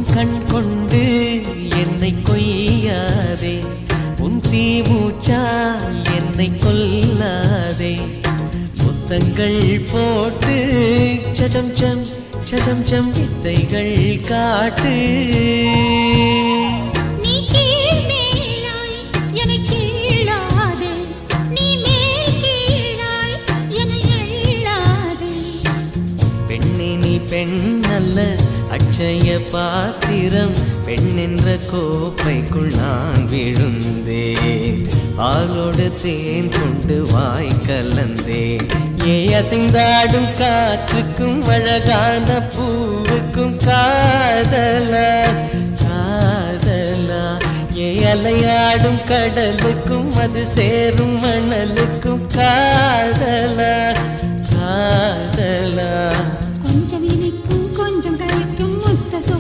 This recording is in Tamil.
கண் கொண்டு என்னை கொய்யாதே, உன் தீமூச்சா என்னை கொல்லாதே. முத்தங்கள் போட்டு சஜம் சம் சஜம் சம் வித்தைகள் காட்டு. பெண்ணல்ல அட்சய பாத்திரம், பெண் என்ற கோப்பைக்குள் நான் விழுந்தேன். பாலோடு தேன் கொண்டு வாய் கலந்தேன். ஏ அசைந்தாடும் காற்றுக்கும் அழகான பூவுக்கும் காதலா காதலா. ஏ அலையாடும் கடலுக்கும் அது சேரும் மணலுக்கும் காதலா காதலா.